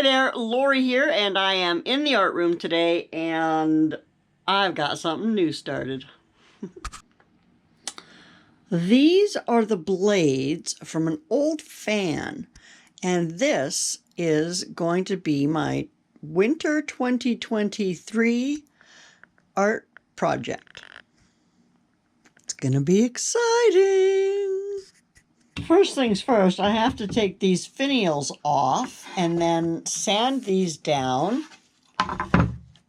Hi there, Lori here, and I am in the art room today, and I've got something new started. These are the blades from an old fan, and this is going to be my Winter 2023 art project. It's gonna be exciting! First things first, I have to take these finials off and then sand these down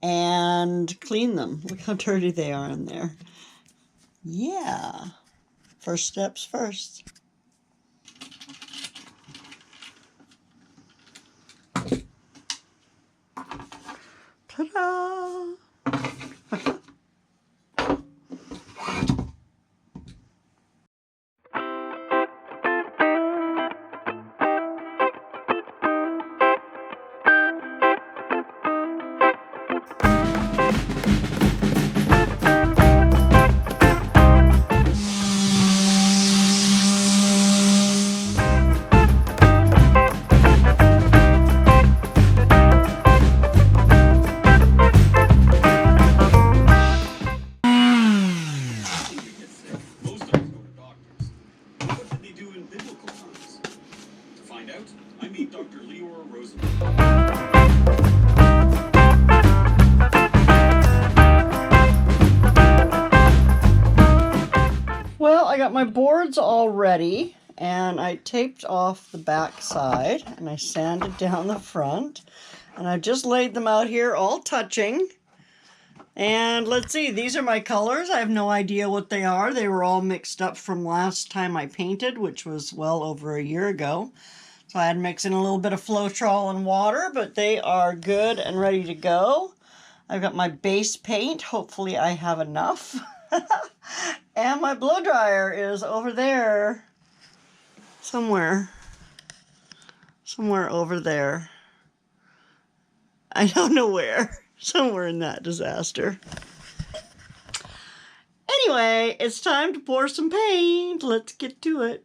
and clean them. Look how dirty they are in there. Yeah, first steps first. Ta-da! Well, I got my boards all ready, and I taped off the back side, and I sanded down the front, and I just laid them out here all touching. And let's see, these are my colors. I have no idea what they are. They were all mixed up from last time I painted, which was well over a year ago. So I had to mix in a little bit of Floetrol and water, but they are good and ready to go. I've got my base paint. Hopefully I have enough. And my blow dryer is over there. Somewhere over there. I don't know where. Somewhere in that disaster. Anyway, it's time to pour some paint. Let's get to it.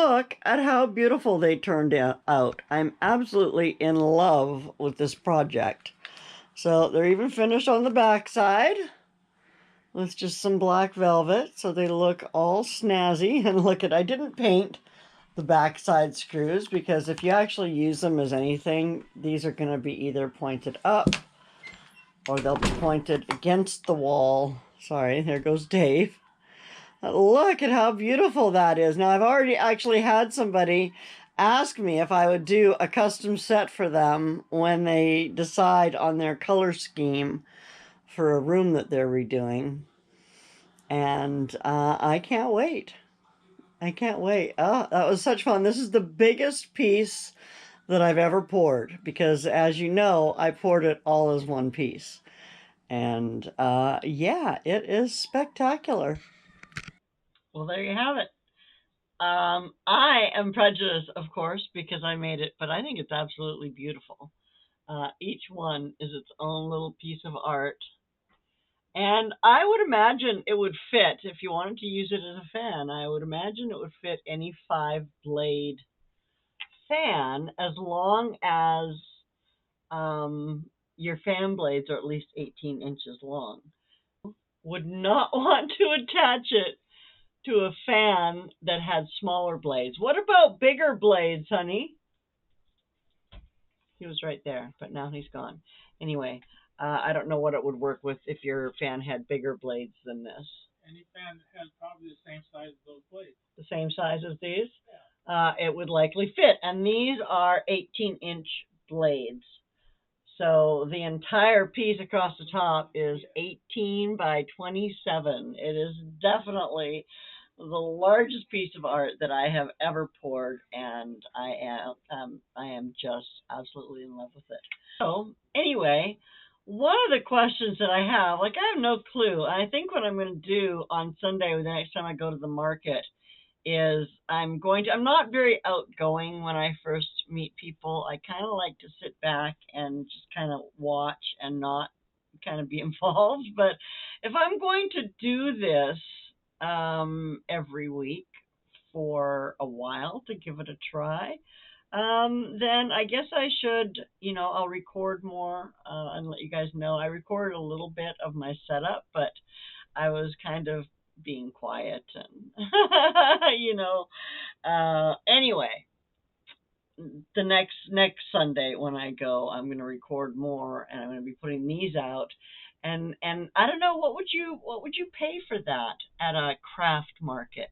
look at how beautiful they turned out. I'm absolutely in love with this project. So they're even finished on the back side with just some black velvet, so they look all snazzy. And look at, I didn't paint the backside screws because if you actually use them as anything, these are going to be either pointed up or they'll be pointed against the wall. Sorry, there goes Dave. Look at how beautiful that is. Now, I've already actually had somebody ask me if I would do a custom set for them when they decide on their color scheme for a room that they're redoing. And I can't wait. I can't wait. Oh, that was such fun. This is the biggest piece that I've ever poured because, as you know, I poured it all as one piece. And yeah, it is spectacular. Well, there you have it. I am prejudiced, of course, because I made it, but I think it's absolutely beautiful. Each one is its own little piece of art. And I would imagine it would fit, if you wanted to use it as a fan, I would imagine it would fit any 5-blade fan as long as your fan blades are at least 18 inches long. Would not want to attach it to a fan that had smaller blades. What about bigger blades, honey? He was right there, but now he's gone. Anyway, I don't know what it would work with if your fan had bigger blades than this. Any fan has probably the same size as those blades. The same size as these? Yeah. It would likely fit. And these are 18-inch blades. So the entire piece across the top is 18 by 27. It is definitely the largest piece of art that I have ever poured, and I am just absolutely in love with it. So anyway, one of the questions that I have, like I have no clue. I think what I'm going to do on Sunday, the next time I go to the market, is I'm not very outgoing when I first meet people. I kind of like to sit back and just kind of watch and not kind of be involved. But if I'm going to do this every week for a while to give it a try, then I guess I should, I'll record more and let you guys know. I recorded a little bit of my setup, but I was kind of being quiet and anyway, the next Sunday when I go, I'm going to record more and I'm going to be putting these out. And I don't know, what would you pay for that at a craft market?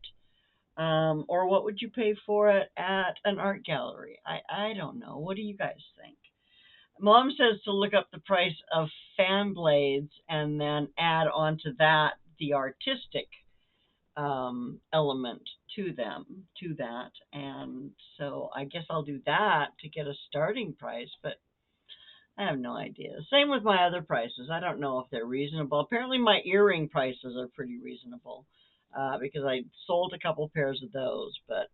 Or what would you pay for it at an art gallery? I don't know. What do you guys think? Mom says to look up the price of fan blades and then add on to that the artistic element to that. And so I guess I'll do that to get a starting price, but I have no idea. Same with my other prices. I don't know if they're reasonable. Apparently my earring prices are pretty reasonable because I sold a couple pairs of those, but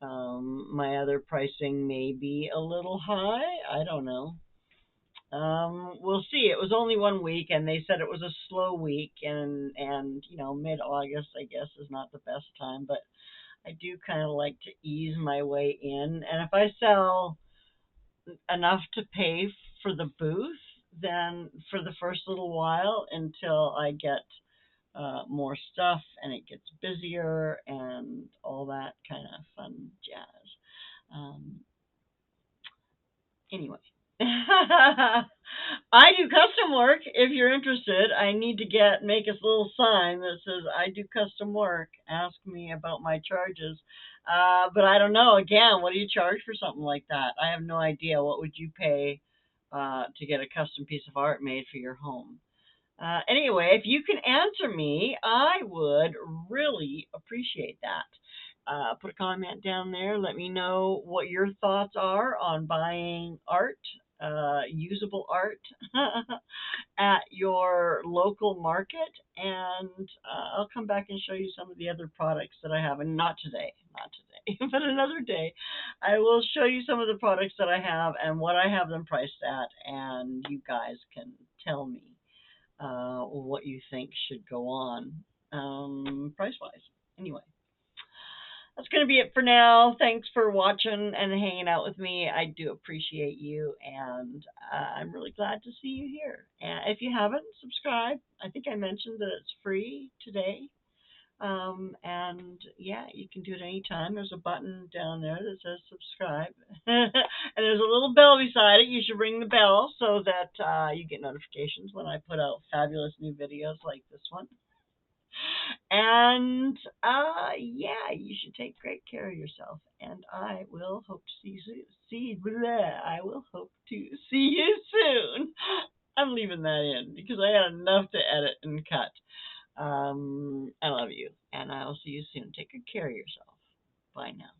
my other pricing may be a little high. I don't know. We'll see. It was only 1 week, and they said it was a slow week, and mid-August I guess is not the best time, but I do kind of like to ease my way in, and if I sell enough to pay for the booth, then for the first little while until I get more stuff and it gets busier and all that kind of fun jazz. Um, Anyway, I do custom work. If you're interested, I need to make a little sign that says I do custom work. Ask me about my charges. But I don't know. Again, what do you charge for something like that? I have no idea. What would you pay to get a custom piece of art made for your home? Anyway, if you can answer me, I would really appreciate that. Put a comment down there. Let me know what your thoughts are on buying art, usable art, at your local market. And I'll come back and show you some of the other products that I have. And not today, but another day. I will show you some of the products that I have and what I have them priced at. And you guys can tell me what you think should go on price wise. Anyway, that's going to be it for now. Thanks for watching and hanging out with me. I do appreciate you, and I'm really glad to see you here. And if you haven't, subscribe. I think I mentioned that it's free today. And yeah, you can do it anytime. There's a button down there that says subscribe. And there's a little bell beside it. You should ring the bell so that you get notifications when I put out fabulous new videos like this one. And yeah, you should take great care of yourself. And I will hope to see you I will hope to see you soon. I'm leaving that in because I had enough to edit and cut. I love you, and I'll see you soon. Take good care of yourself. Bye now.